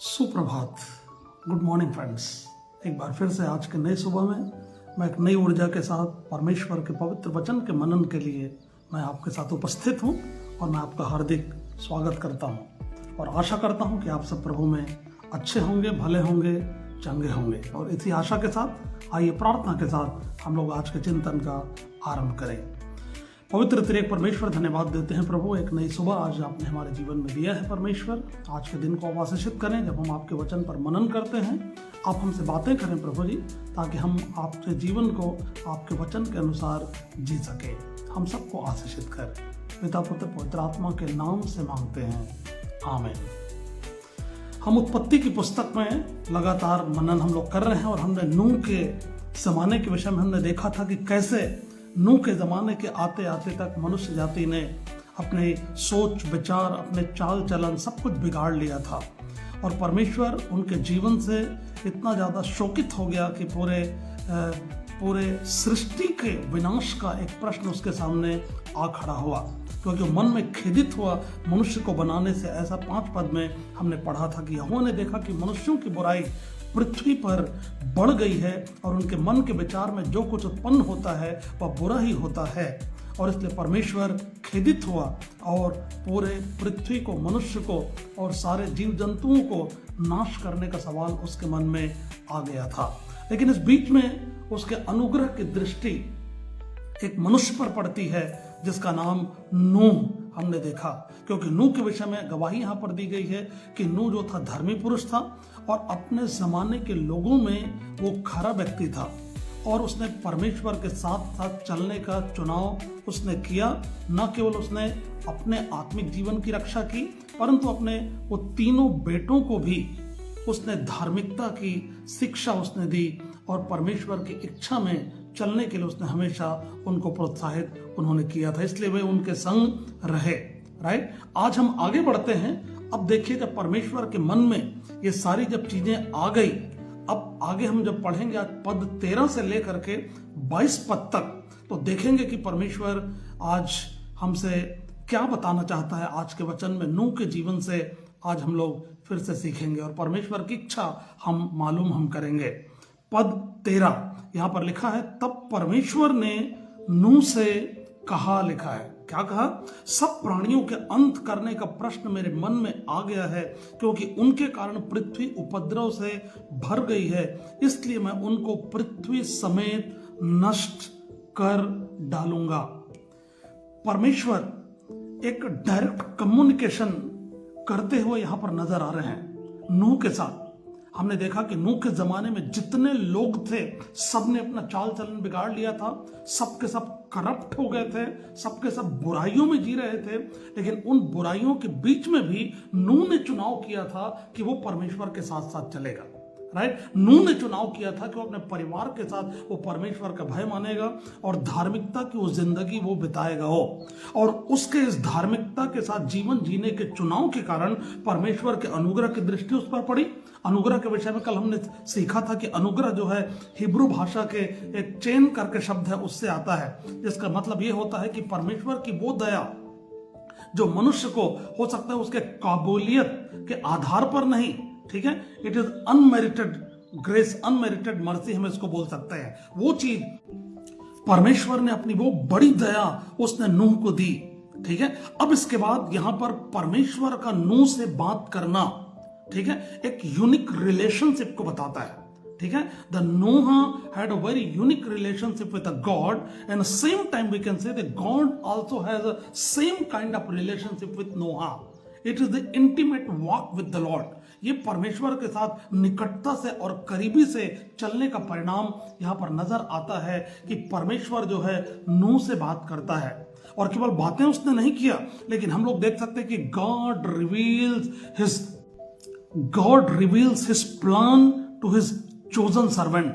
सुप्रभात, good morning friends. एक बार फिर से आज के नए सुबह में मैं एक नई ऊर्जा के साथ परमेश्वर के पवित्र वचन के मनन के लिए मैं आपके साथ उपस्थित हूं और मैं आपका हार्दिक स्वागत करता हूं और आशा करता हूं कि आप सब प्रभु में अच्छे होंगे, भले होंगे, चंगे होंगे। और इसी आशा के साथ आइए प्रार्थना के साथ हम लोग आज के चिंतन का आरंभ करें। पवित्र त्रिएक परमेश्वर, धन्यवाद देते हैं प्रभु, एक नई सुबह आज आपने हमारे जीवन में दिया है। परमेश्वर, आज के दिन को आप आशीषित करें। जब हम आपके वचन पर मनन करते हैं, आप हमसे बातें करें प्रभु जी, ताकि हम आपके जीवन को आपके वचन के अनुसार जी सके। हम सबको आशीषित करें। पिता, पुत्र, पवित्र आत्मा के नाम से मांगते हैं, आमीन। हम उत्पत्ति की पुस्तक में लगातार मनन हम लोग कर रहे हैं और हमने नूह के जमाने के विषय में हमने देखा था कि कैसे नूह के ज़माने के आते आते तक मनुष्य जाति ने अपने सोच विचार, अपने चाल चलन सब कुछ बिगाड़ लिया था और परमेश्वर उनके जीवन से इतना ज़्यादा शोकित हो गया कि पूरे सृष्टि के विनाश का एक प्रश्न उसके सामने आ खड़ा हुआ, क्योंकि मन में खेदित हुआ मनुष्य को बनाने से। ऐसा 5 पद में हमने पढ़ा था कि यहोवा ने देखा कि मनुष्यों की बुराई पृथ्वी पर बढ़ गई है और उनके मन के विचार में जो कुछ उत्पन्न होता है वह बुरा ही होता है, और इसलिए परमेश्वर खेदित हुआ और पूरे पृथ्वी को, मनुष्य को और सारे जीव जंतुओं को नाश करने का सवाल उसके मन में आ गया था। लेकिन इस बीच में उसके अनुग्रह की दृष्टि एक मनुष्य पर पड़ती है जिसका नाम नूह हमने देखा, क्योंकि नूह के विषय में गवाही यहाँ पर दी गई है कि नूह जो था धर्मी पुरुष था और अपने जमाने के लोगों में वो खरा व्यक्ति था और उसने परमेश्वर के साथ साथ चलने का चुनाव उसने किया। न केवल उसने अपने आत्मिक जीवन की रक्षा की, परंतु अपने वो तीनों बेटों को भी उसने धार्मिकता की शिक्षा उसने दी और परमेश्वर की इच्छा में चलने के लिए उसने हमेशा उनको प्रोत्साहित उन्होंने किया था, इसलिए वे उनके संग रहे। राइट, आज हम आगे बढ़ते हैं। अब देखिए, जब परमेश्वर के मन में ये सारी जब चीजें आ गई, अब आगे हम जब पढ़ेंगे आज पद 13 से लेकर के 22 पद तक, तो देखेंगे कि परमेश्वर आज हमसे क्या बताना चाहता है। आज के वचन में नूह के जीवन से आज हम लोग फिर से सीखेंगे और परमेश्वर की इच्छा हम करेंगे। पद 13 यहां पर लिखा है, तब परमेश्वर ने नूह से कहा, लिखा है, क्या कहा? सब प्राणियों के अंत करने का प्रश्न मेरे मन में आ गया है, क्योंकि उनके कारण पृथ्वी उपद्रव से भर गई है, इसलिए मैं उनको पृथ्वी समेत नष्ट कर डालूंगा। परमेश्वर एक डायरेक्ट कम्युनिकेशन करते हुए यहां पर नजर आ रहे हैं नूह के साथ। हमने देखा कि नूह के जमाने में जितने लोग थे सबने अपना चाल चलन बिगाड़ लिया था, सबके सब करप्ट हो गए थे, सबके सब बुराइयों में जी रहे थे। लेकिन उन बुराइयों के बीच में भी नूह ने चुनाव किया था कि वो परमेश्वर के साथ साथ चलेगा। राइट, नूह ने चुनाव किया था कि वो अपने परिवार के साथ वो परमेश्वर का भय मानेगा और धार्मिकता की वो जिंदगी वो बिताएगा हो, और उसके इस धार्मिकता के साथ जीवन जीने के चुनाव के कारण परमेश्वर के अनुग्रह की दृष्टि उस पर पड़ी। अनुग्रह के विषय में कल हमने सीखा था कि अनुग्रह जो है हिब्रू भाषा के एक चेन करके शब्द है, उससे आता है, जिसका मतलब ये होता है कि परमेश्वर की वो दया जो मनुष्य को हो सकता है उसके काबूलियत के आधार पर नहीं, ठीक है, it is unmerited grace, unmerited mercy हम इसको बोल सकते हैं। वो चीज परमेश्वर ने अपनी वो बड़ी दया उसने नूह को दी। ठीक है, अब इसके बाद यहां पर परमेश्वर का नूह से बात करना, ठीक है, एक यूनिक रिलेशनशिप को बताता है। ठीक है, the Noah had a very unique relationship with God and same time we can say that God also has a same kind of relationship with Noah. It is the intimate walk with the Lord. ये परमेश्वर के साथ निकटता से और करीबी से चलने का परिणाम यहां पर नजर आता है कि परमेश्वर जो है नूह से बात करता है, और केवल बातें उसने नहीं किया, लेकिन हम लोग देख सकते हैं कि God reveals his plan to his chosen servant,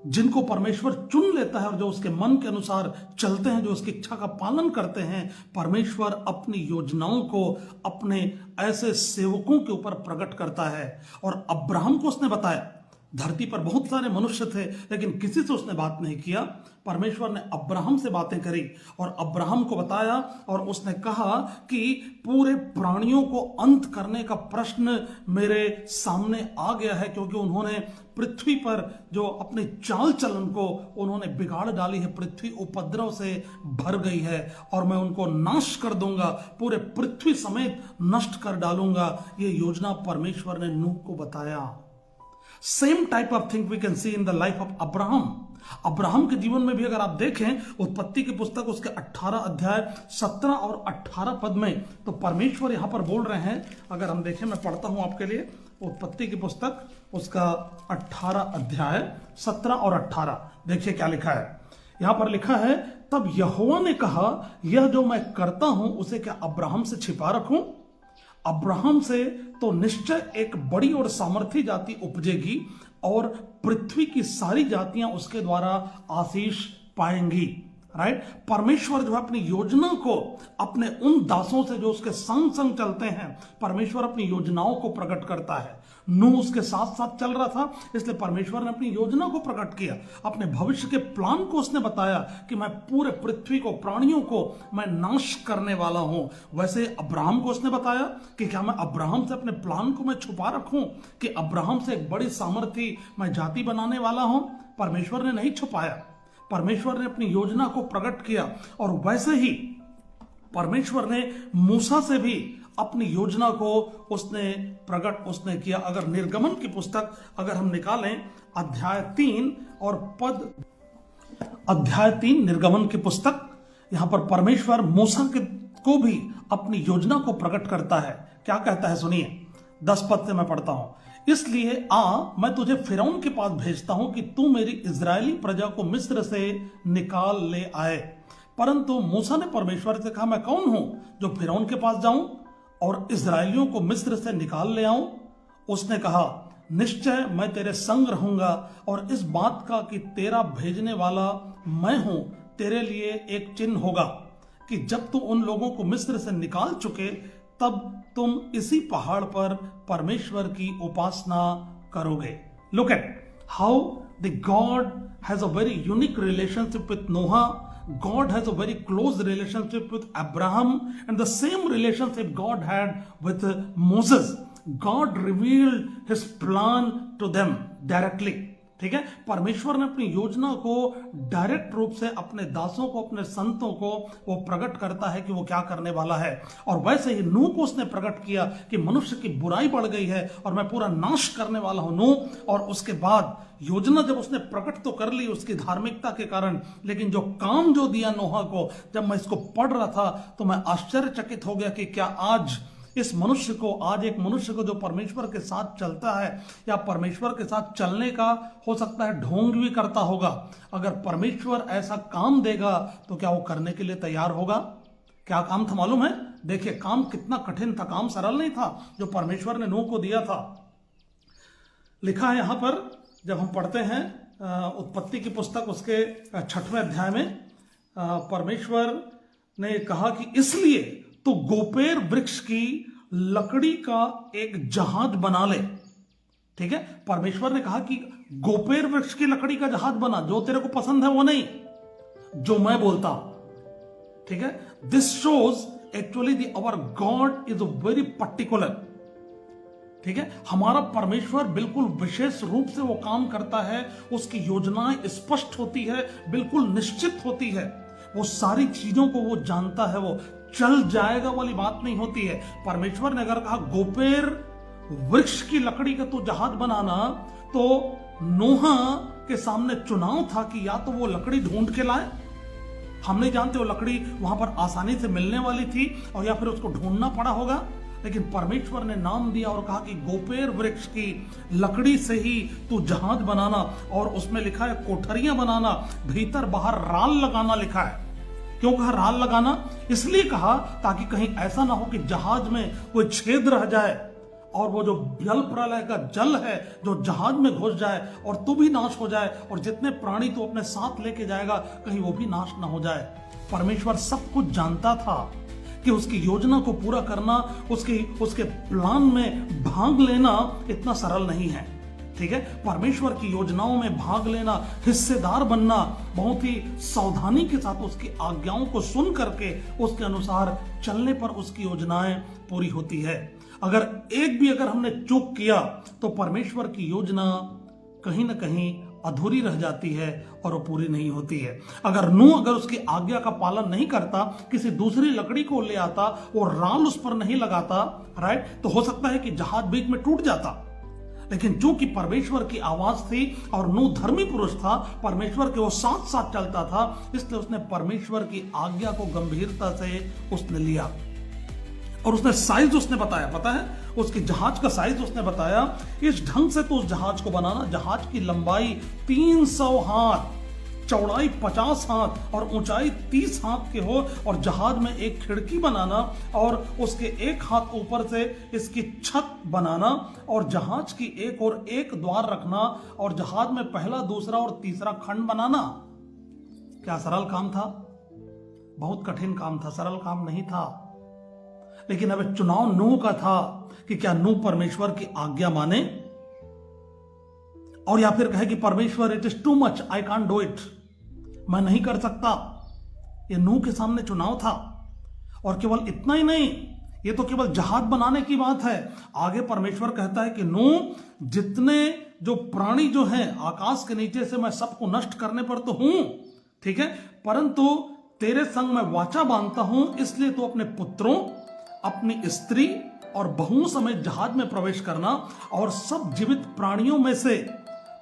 जिनको परमेश्वर चुन लेता है और जो उसके मन के अनुसार चलते हैं, जो उसकी इच्छा का पालन करते हैं, परमेश्वर अपनी योजनाओं को अपने ऐसे सेवकों के ऊपर प्रकट करता है। और अब्राहम को उसने बताया, धरती पर बहुत सारे मनुष्य थे, लेकिन किसी से उसने बात नहीं किया। परमेश्वर ने अब्राहम से बातें करी और अब्राहम को बताया, और उसने कहा कि पूरे प्राणियों को अंत करने का प्रश्न मेरे सामने आ गया है, क्योंकि उन्होंने पृथ्वी पर जो अपने चाल चलन को उन्होंने बिगाड़ डाली है, पृथ्वी उपद्रव से भर गई है और मैं उनको नाश कर दूंगा, पूरे पृथ्वी समेत नष्ट कर डालूंगा। ये योजना परमेश्वर ने नूह को बताया। Same type of thing we can see in the life of Abraham. Abraham के जीवन में भी अगर आप देखें उत्पत्ति की पुस्तक उसके 18 अध्याय 17 और 18 पद में, तो परमेश्वर यहां पर बोल रहे हैं। अगर हम देखें, मैं पढ़ता हूं आपके लिए उत्पत्ति की पुस्तक उसका 18 अध्याय 17 और 18। देखिए क्या लिखा है। यहां पर लिखा है, तब यहोवा ने कहा, यह जो मैं करता हूं उसे क्या अब्राहम से छिपा रखूं? अब्राहम से तो निश्चय एक बड़ी और सामर्थी जाति उपजेगी और पृथ्वी की सारी जातियां उसके द्वारा आशीष पाएंगी। राइट? परमेश्वर जो है अपनी योजना को अपने उन दासों से जो उसके संग संग चलते हैं, परमेश्वर अपनी योजनाओं को प्रकट करता है। नूह उसके साथ साथ चल रहा था, इसलिए परमेश्वर ने अपनी योजना को प्रकट किया, अपने भविष्य के प्लान को उसने बताया कि मैं पूरे पृथ्वी को, प्राणियों को मैं नाश करने वाला हूं। वैसे अब्राहम को उसने बताया कि क्या मैं अब्राहम से अपने प्लान को मैं छुपा रखूं कि अब्राहम से एक बड़ी सामर्थी मैं जाति बनाने वाला हूं? परमेश्वर ने नहीं छुपाया, परमेश्वर ने अपनी योजना को प्रकट किया। और वैसे ही परमेश्वर ने मूसा से भी अपनी योजना को उसने प्रकट किया। अगर निर्गमन की पुस्तक अगर हम निकालें अध्याय 3 और पद, अध्याय 3 निर्गमन की पुस्तक, यहां पर परमेश्वर मूसा को भी अपनी योजना को प्रकट करता है। क्या कहता है सुनिए, 10 पद से मैं पढ़ता हूं। इसलिए मैं तुझे फिरौन के पास भेजता हूं कि तू मेरी इजरायली प्रजा को मिस्र से निकाल ले आए। परंतु मूसा ने परमेश्वर से कहा, मैं कौन हूं जो फिरौन के पास जाऊं और इजरायलियों को मिस्र से निकाल ले आऊं? उसने कहा, निश्चय मैं तेरे संग रहूंगा और इस बात का कि तेरा भेजने वाला मैं हूं तेरे लिए एक चिन्ह होगा कि जब तू उन लोगों को मिस्र से निकाल चुके तब तुम इसी पहाड़ पर परमेश्वर की उपासना करोगे। Look at how the God has a very unique relationship with Noah. God has a very close relationship with Abraham, and the same relationship God had with Moses. God revealed his plan to them directly. ठीक है, परमेश्वर ने अपनी योजना को direct रूप से अपने दासों को, अपने संतों को वो प्रकट करता है कि वो क्या करने वाला है। और वैसे ही नूह को उसने प्रकट किया कि मनुष्य की बुराई बढ़ गई है और मैं पूरा नाश करने वाला हूं नूह। और उसके बाद योजना जब उसने प्रकट तो कर ली उसकी धार्मिकता के कारण, लेकिन जो काम जो दिया नोहा को, जब मैं इसको पढ़ रहा था तो मैं आश्चर्यचकित हो गया कि क्या आज इस मनुष्य को, आज एक मनुष्य को जो परमेश्वर के साथ चलता है या परमेश्वर के साथ चलने का हो सकता है ढोंग भी करता होगा, अगर परमेश्वर ऐसा काम देगा तो क्या वो करने के लिए तैयार होगा? क्या काम था मालूम है? देखिए काम कितना कठिन था, काम सरल नहीं था जो परमेश्वर ने नूह को दिया था। लिखा है यहां पर, जब हम पढ़ते हैं उत्पत्ति की पुस्तक उसके 6वें अध्याय में, परमेश्वर ने कहा कि इसलिए तो गोपेर वृक्ष की लकड़ी का एक जहाज बना ले। ठीक है, परमेश्वर ने कहा कि गोपेर वृक्ष की लकड़ी का जहाज बना, जो तेरे को पसंद है वो नहीं, जो मैं बोलता हूं। ठीक है, this shows actually the our God is very particular. ठीक है, हमारा परमेश्वर बिल्कुल विशेष रूप से वो काम करता है, उसकी योजनाएं स्पष्ट होती है, बिल्कुल निश्चित होती है, वो सारी चीजों को वो जानता है, वो चल जाएगा वाली बात नहीं होती है। परमेश्वर ने अगर कहा गोपेर वृक्ष की लकड़ी का तो जहाज बनाना, तो नोहा के सामने चुनाव था कि या तो वो लकड़ी ढूंढ के लाए, हम नहीं जानते वो लकड़ी वहां पर आसानी से मिलने वाली थी, और या फिर उसको ढूंढना पड़ा होगा, लेकिन परमेश्वर ने नाम दिया और कहा कि गोपेर वृक्ष की लकड़ी से ही तू जहाज बनाना। और उसमें लिखा है कोठरियां बनाना, भीतर बाहर राल लगाना लिखा है। क्यों कहा राल लगाना? इसलिए कहा ताकि कहीं ऐसा ना हो कि जहाज में कोई छेद रह जाए और वो जो जल प्रलय का जल है जो जहाज में घुस जाए और तू भी नाश हो जाए, और जितने प्राणी तू अपने साथ लेके जाएगा कहीं वो भी नाश ना हो जाए। परमेश्वर सब कुछ जानता था कि उसकी योजना को पूरा करना, उसके प्लान में भाग लेना इतना सरल नहीं है। ठीक है, परमेश्वर की योजनाओं में भाग लेना, हिस्सेदार बनना, बहुत ही सावधानी के साथ उसकी आज्ञाओं को सुन करके उसके अनुसार चलने पर उसकी योजनाएं पूरी होती है। अगर हमने चूक किया तो परमेश्वर की योजना कहीं ना कहीं अधूरी रह जाती है और वो पूरी नहीं होती है। अगर उसकी आज्ञा का पालन नहीं करता, किसी दूसरी लकड़ी को ले आता और राल उस पर नहीं लगाता, राइट, तो हो सकता है कि जहाज बीच में टूट जाता। लेकिन चूंकि परमेश्वर की आवाज थी और नूह धर्मी पुरुष था, परमेश्वर के वो साथ साथ चलता था, इसलिए उसने परमेश्वर की आज्ञा को गंभीरता से उसने लिया। और उसने साइज उसने बताया, पता है उसकी जहाज का साइज उसने बताया, इस ढंग से तो उस जहाज को बनाना, जहाज की लंबाई 300 हाथ, चौड़ाई 50 हाथ और ऊंचाई 30 हाथ के हो, और जहाज में एक खिड़की बनाना और उसके एक हाथ ऊपर से इसकी छत बनाना, और जहाज की एक और एक द्वार रखना, और जहाज में पहला, दूसरा और तीसरा खंड बनाना। क्या सरल काम था? बहुत कठिन काम था, सरल काम नहीं था। लेकिन अब चुनाव नूह का था कि क्या नूह परमेश्वर की आज्ञा माने, और या फिर कहे कि परमेश्वर it is too much, I can't do it, मैं नहीं कर सकता। ये नूह के सामने चुनाव था। और केवल इतना ही नहीं, ये तो केवल जहाज बनाने की बात है। आगे परमेश्वर कहता है कि नूह, जितने जो प्राणी जो हैं आकाश के नीचे से, मैं सबको नष्ट करने पर तो हूं, ठीक है, परंतु तेरे संग मैं वाचा बांधता हूं, इसलिए तो अपने पुत्रों, अपनी स्त्री और बहुओं समेत जहाज में प्रवेश करना, और सब जीवित प्राणियों में से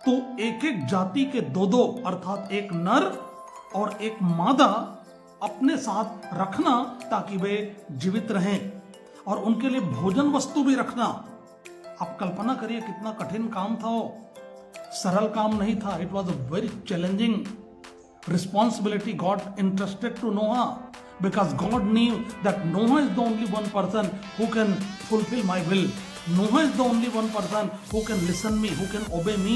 तो एक एक जाति के दो अर्थात एक नर और एक मादा अपने साथ रखना, ताकि वे जीवित रहें, और उनके लिए भोजन वस्तु भी रखना। आप कल्पना करिए कितना कठिन काम था वो, सरल काम नहीं था। It was a very challenging responsibility God entrusted to Noah, because God knew that Noah is the only one person who can fulfill my will. Noah is the only one person who can listen me, who can obey me.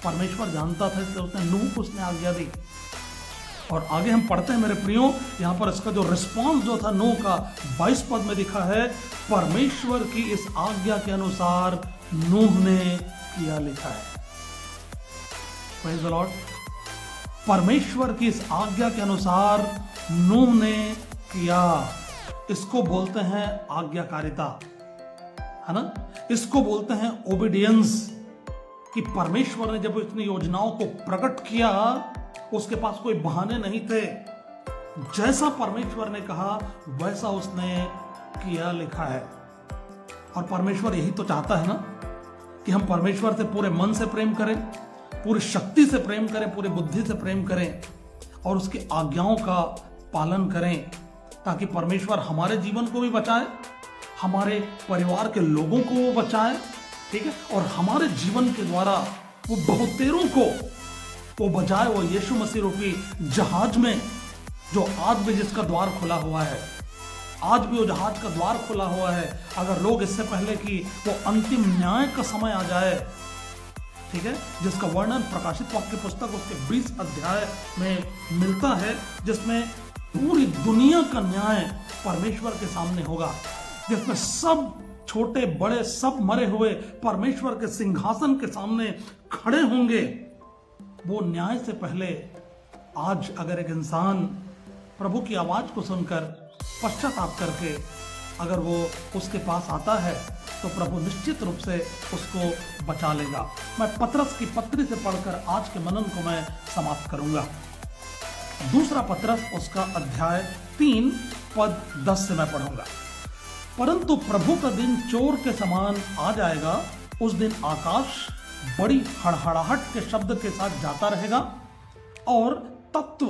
परमेश्वर जानता था, इसलिए उसने नूह को उसने आज्ञा दी। और आगे हम पढ़ते हैं मेरे प्रियो, यहाँ पर इसका जो रिस्पॉन्स जो था नूह का 22 पद में लिखा है, परमेश्वर की इस आज्ञा के अनुसार नूह ने किया, लिखा है। Praise the Lord. परमेश्वर की इस आज्ञा के अनुसार नूह ने किया। इसको बोलते हैं आज्ञाकारिता, है ना, इसको बोलते हैं ओबीडियंस। कि परमेश्वर ने जब अपनी योजनाओं को प्रकट किया, उसके पास कोई बहाने नहीं थे। जैसा परमेश्वर ने कहा वैसा उसने किया, लिखा है। और परमेश्वर यही तो चाहता है ना, कि हम परमेश्वर से पूरे मन से प्रेम करें, पूरी शक्ति से प्रेम करें, पूरी बुद्धि से प्रेम करें, और उसकी आज्ञाओं का पालन करें, ताकि परमेश्वर हमारे जीवन को भी बचाए, हमारे परिवार के लोगों को वो बचाए, ठीक है, और हमारे जीवन के द्वारा वो बहुतेरों को वो बचाए, वो यीशु मसीह रूपी जहाज में, जो आज भी जिसका द्वार खुला हुआ है, आज भी वो जहाज का द्वार खुला हुआ है। अगर लोग इससे पहले कि वो अंतिम न्याय का समय आ जाए, ठीक है, जिसका वर्णन प्रकाशित वाक्य पुस्तक उसके 20 अध्याय में मिलता है, जिसमें पूरी दुनिया का न्याय परमेश्वर के सामने होगा, जिसमें सब छोटे बड़े सब मरे हुए परमेश्वर के सिंहासन के सामने खड़े होंगे। वो न्याय से पहले आज अगर एक इंसान प्रभु की आवाज को सुनकर पश्चाताप करके अगर वो उसके पास आता है, तो प्रभु निश्चित रूप से उसको बचा लेगा। मैं पतरस की पत्री से पढ़कर आज के मनन को मैं समाप्त करूंगा। दूसरा पतरस उसका अध्याय 3 पद 10 से मैं पढ़ूंगा। परंतु प्रभु का दिन चोर के समान आ जाएगा, उस दिन आकाश बड़ी हड़हड़ाहट के शब्द के साथ जाता रहेगा, और तत्व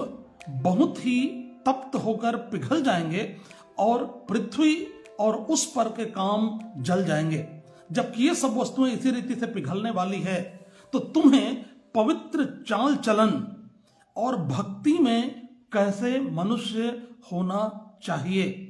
बहुत ही तप्त होकर पिघल जाएंगे, और पृथ्वी और उस पर के काम जल जाएंगे। जबकि ये सब वस्तुएं इसी रीति से पिघलने वाली है, तो तुम्हें पवित्र चाल चलन और भक्ति में कैसे मनुष्य होना चाहिए,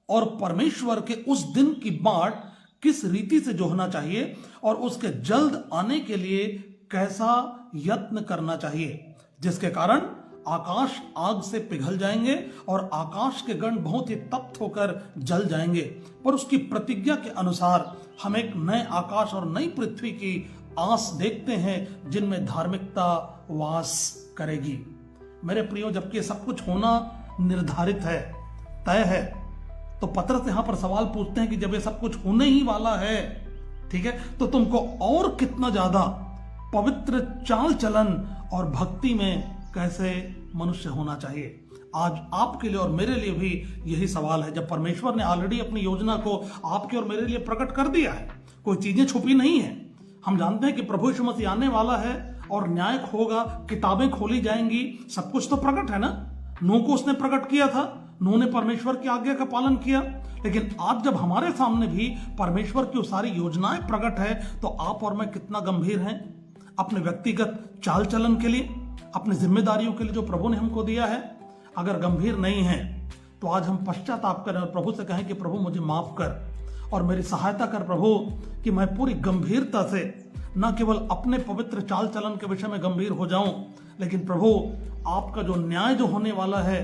और परमेश्वर के उस दिन की बाट किस रीति से जोहना चाहिए, और उसके जल्द आने के लिए कैसा यत्न करना चाहिए, जिसके कारण आकाश आग से पिघल जाएंगे और आकाश के गण बहुत ही तप्त होकर जल जाएंगे। पर उसकी प्रतिज्ञा के अनुसार हम एक नए आकाश और नई पृथ्वी की आस देखते हैं जिनमें धार्मिकता वास करेगी। मेरे प्रियो, जबकि सब कुछ होना निर्धारित है, तय है, तो पतरस यहां पर सवाल पूछते हैं कि जब ये सब कुछ होने ही वाला है, ठीक है, तो तुमको और कितना ज्यादा पवित्र चाल चलन और भक्ति में कैसे मनुष्य होना चाहिए। आज आपके लिए और मेरे लिए भी यही सवाल है। जब परमेश्वर ने ऑलरेडी अपनी योजना को आपके और मेरे लिए प्रकट कर दिया है, कोई चीजें छुपी नहीं है। हम जानते हैं कि प्रभु यीशु मसीह आने वाला है और न्याय होगा, किताबें खोली जाएंगी, सब कुछ तो प्रकट है ना। नूह को उसने प्रकट किया था, नूह ने परमेश्वर की आज्ञा का पालन किया। लेकिन आज जब हमारे सामने भी परमेश्वर की सारी योजनाएं प्रकट है, तो आप और मैं कितना गंभीर हैं अपने व्यक्तिगत चाल चलन के लिए, अपनी जिम्मेदारियों के लिए जो प्रभु ने हमको दिया है। अगर गंभीर नहीं है तो आज हम पश्चाताप करें और प्रभु से कहें कि प्रभु मुझे माफ कर और मेरी सहायता कर प्रभु, कि मैं पूरी गंभीरता से न केवल अपने पवित्र चाल चलन के विषय में गंभीर हो जाऊं, लेकिन प्रभु आपका जो न्याय जो होने वाला है,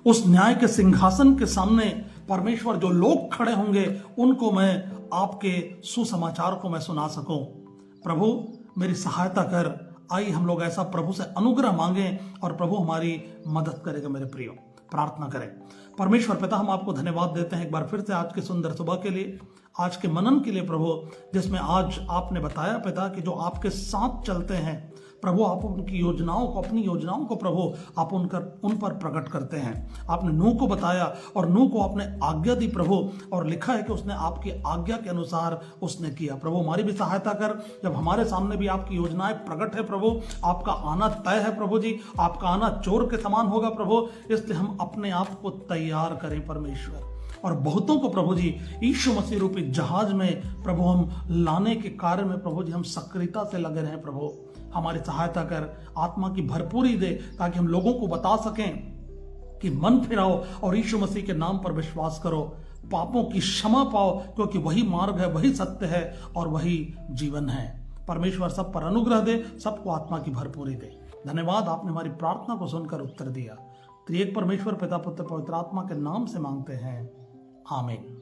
उस न्याय के सिंहासन के सामने परमेश्वर जो लोग खड़े होंगे, उनको मैं आपके सुसमाचार को मैं सुना सकूं। प्रभु मेरी सहायता कर। आइए हम लोग ऐसा प्रभु से अनुग्रह मांगे और प्रभु हमारी मदद करेगा। मेरे प्रियो, प्रार्थना करें। परमेश्वर पिता, हम आपको धन्यवाद देते हैं एक बार फिर से आज की सुंदर सुबह के लिए, आज के मनन के लिए प्रभु, जिसमें आज आपने बताया पिता कि जो आपके साथ चलते हैं प्रभु, आप उनकी योजनाओं को, अपनी योजनाओं को प्रभु आप उन पर प्रकट करते हैं। आपने नूह को बताया और नूह को आपने आज्ञा दी प्रभु, और लिखा है कि उसने आपकी आज्ञा के अनुसार उसने किया। प्रभु हमारी भी सहायता कर। जब हमारे सामने भी आपकी योजनाएं प्रकट है प्रभु, आपका आना तय है प्रभु जी, आपका आना चोर के समान होगा प्रभु, इसलिए हम अपने आप को तैयार करें परमेश्वर। और बहुतों को प्रभु जी यीशु मसीह रूपी जहाज में प्रभु हम लाने के कार्य में प्रभु जी हम सक्रियता से लगे रहें। प्रभु हमारी सहायता कर, आत्मा की भरपूरी दे, ताकि हम लोगों को बता सकें कि मन फिराओ और यीशु मसीह के नाम पर विश्वास करो, पापों की क्षमा पाओ, क्योंकि वही मार्ग है, वही सत्य है और वही जीवन है। परमेश्वर सब पर अनुग्रह दे, सबको आत्मा की भरपूरी दे। धन्यवाद, आपने हमारी प्रार्थना को सुनकर उत्तर दिया। त्रिएक परमेश्वर पिता पुत्र पवित्र आत्मा के नाम से मांगते हैं, आमीन।